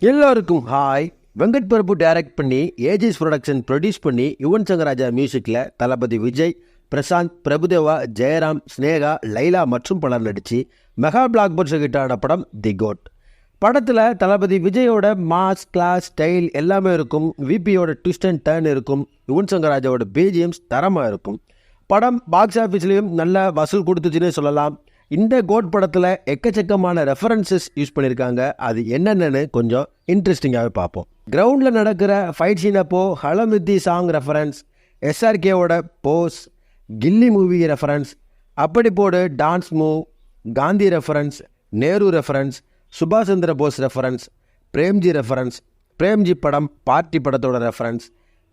எல்லாருக்கும் hi. Venkat Prabhu direct பண்ணி age is production produce பண்ணி யுவன் சங்கர் ராஜா மியூசிக்கில் தளபதி விஜய், பிரசாந்த், பிரபுதேவா, ஜெயராம், ஸ்னேகா, லைலா மற்றும் பலர் நடித்து மெகா பிளாக் பஸ்டர் ஹிட்டான படம் தி கோட். படத்தில் தளபதி விஜயோட மாஸ், கிளாஸ், ஸ்டைல் எல்லாமே இருக்கும். விபியோட ட்விஸ்ட் அண்ட் டர்ன் இருக்கும். யுவன் சங்கர் ராஜாவோட பிஜிஎம்ஸ் தரமாக இருக்கும். படம் பாக்ஸ் ஆஃபீஸ்லேயும் நல்ல வசூல் கொடுத்துச்சுன்னு சொல்லலாம். இந்த கோட் படத்தில் எக்கச்சக்கமான ரெஃபரன்சஸ் யூஸ் பண்ணியிருக்காங்க. அது என்னென்னு கொஞ்சம் இன்ட்ரெஸ்டிங்காகவே பார்ப்போம். கிரவுண்டில் நடக்கிற ஃபைட் சீன் அப்போ ஹலமித்தி சாங் ரெஃபரன்ஸ், எஸ்ஆர்கேவோட போஸ், கில்லி மூவி ரெஃபரன்ஸ், அப்படி போடு dance move, Gandhi reference, Nehru reference, சுபாஷ் சந்திர போஸ் ரெஃபரன்ஸ், பிரேம்ஜி ரெஃபரன்ஸ், பிரேம்ஜி படம் பார்ட்டி படத்தோட ரெஃபரன்ஸ்,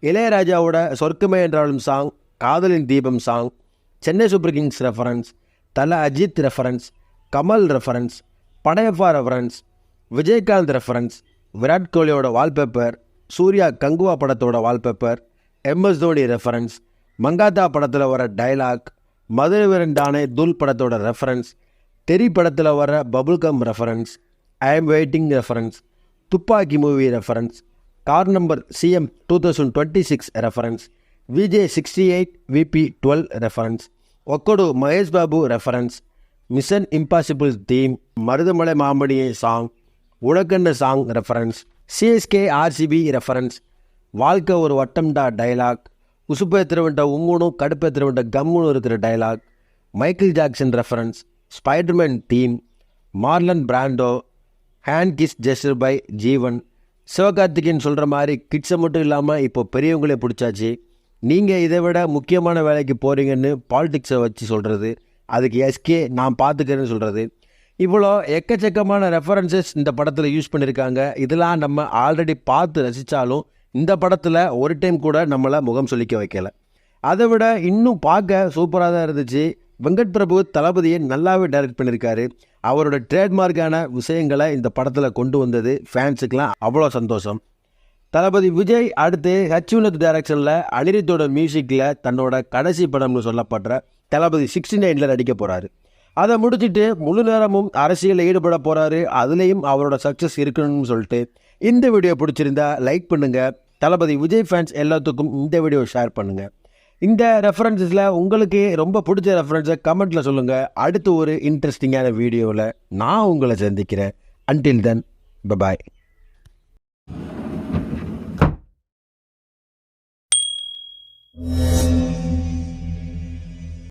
இளையராஜாவோட சொர்க்கமே என்றாலும் சாங், காதலின் தீபம் song, Chennai Super Kings reference, Thala Ajith reference, Kamal reference, Padayappa reference, Vijayakanth reference, Virat கோலியோட வால்பேப்பர், சூர்யா கங்குவா படத்தோட wallpaper, MS Dhoni reference, Mankatha படத்தில் வர டைலாக், மதுரை வீரன் டானே துல் படத்தோட ரெஃபரன்ஸ், தெரி படத்தில் வர bubblegum reference, I am waiting reference, Thuppakki movie reference, car number CM 2026 reference, VJ 68 VP 12 reference, Okkadu Mahesh Babu reference, Mission Impossible theme, Marudhamalai Mamaniye song, உலகண்ட song reference, CSK RCB reference, வாழ்க்கை ஒரு வட்டம்டா டைலாக், உசுப்பேத்திரவன்ட்ட உம்முனும் கடுப்பேத்திரவன்ட்ட கம்முன்னு இருக்கிற dialogue, Michael Jackson reference, Spiderman theme, Marlon Brando, hand kiss gesture by Jeevan, Sivakarthikeyan சொல்கிற மாதிரி கிட்ஸை மட்டும் இல்லாமல் இப்போ பெரியவங்களே பிடிச்சாச்சு. நீங்கள் இதை விட முக்கியமான வேலைக்கு போகிறீங்கன்னு பாலிடிக்ஸை வச்சு சொல்கிறது, அதுக்கு எஸ்கே நான் பார்த்துக்கிறேன்னு சொல்கிறது, இவ்வளோ எக்கச்சக்கமான ரெஃபரன்சஸ் இந்த படத்தில் யூஸ் பண்ணியிருக்காங்க. இதெல்லாம் நம்ம ஆல்ரெடி பார்த்து ரசித்தாலும் இந்த படத்தில் ஒரு டைம் கூட நம்மளை முகம் சொல்லிக்க வைக்கலை. அதை விட இன்னும் பார்க்க சூப்பராக தான் இருந்துச்சு. வெங்கட் பிரபு தளபதியை நல்லாவே டைரக்ட் பண்ணியிருக்காரு. அவரோட ட்ரேட்மார்க்கான விஷயங்களை இந்த படத்தில் கொண்டு வந்தது ஃபேன்ஸுக்கெலாம் அவ்வளோ சந்தோஷம். தளபதி விஜய் அடுத்து ஹச்சுனத் டைரக்ஷனில் அனிருத்தோட மியூசிக்கில் தன்னோட கடைசி படம்னு சொல்லப்படுற தளபதி 69 நடிக்க போகிறாரு. அதை முடிச்சுட்டு முழு நேரமும் அரசியலில் ஈடுபட போகிறாரு. அதுலேயும் அவரோட சக்ஸஸ் இருக்கணும்னு சொல்லிட்டு இந்த வீடியோ பிடிச்சிருந்தா லைக் பண்ணுங்கள். தளபதி விஜய் ஃபேன்ஸ் எல்லாத்துக்கும் இந்த வீடியோ ஷேர் பண்ணுங்கள். இந்த ரெஃபரன்ஸில் உங்களுக்கு ரொம்ப பிடிச்ச ரெஃபரன்ஸை கமெண்ட்டில் சொல்லுங்கள். அடுத்து ஒரு இன்ட்ரெஸ்டிங்கான வீடியோவில் நான் உங்களை சந்திக்கிறேன். Until then bye bye. Yeah.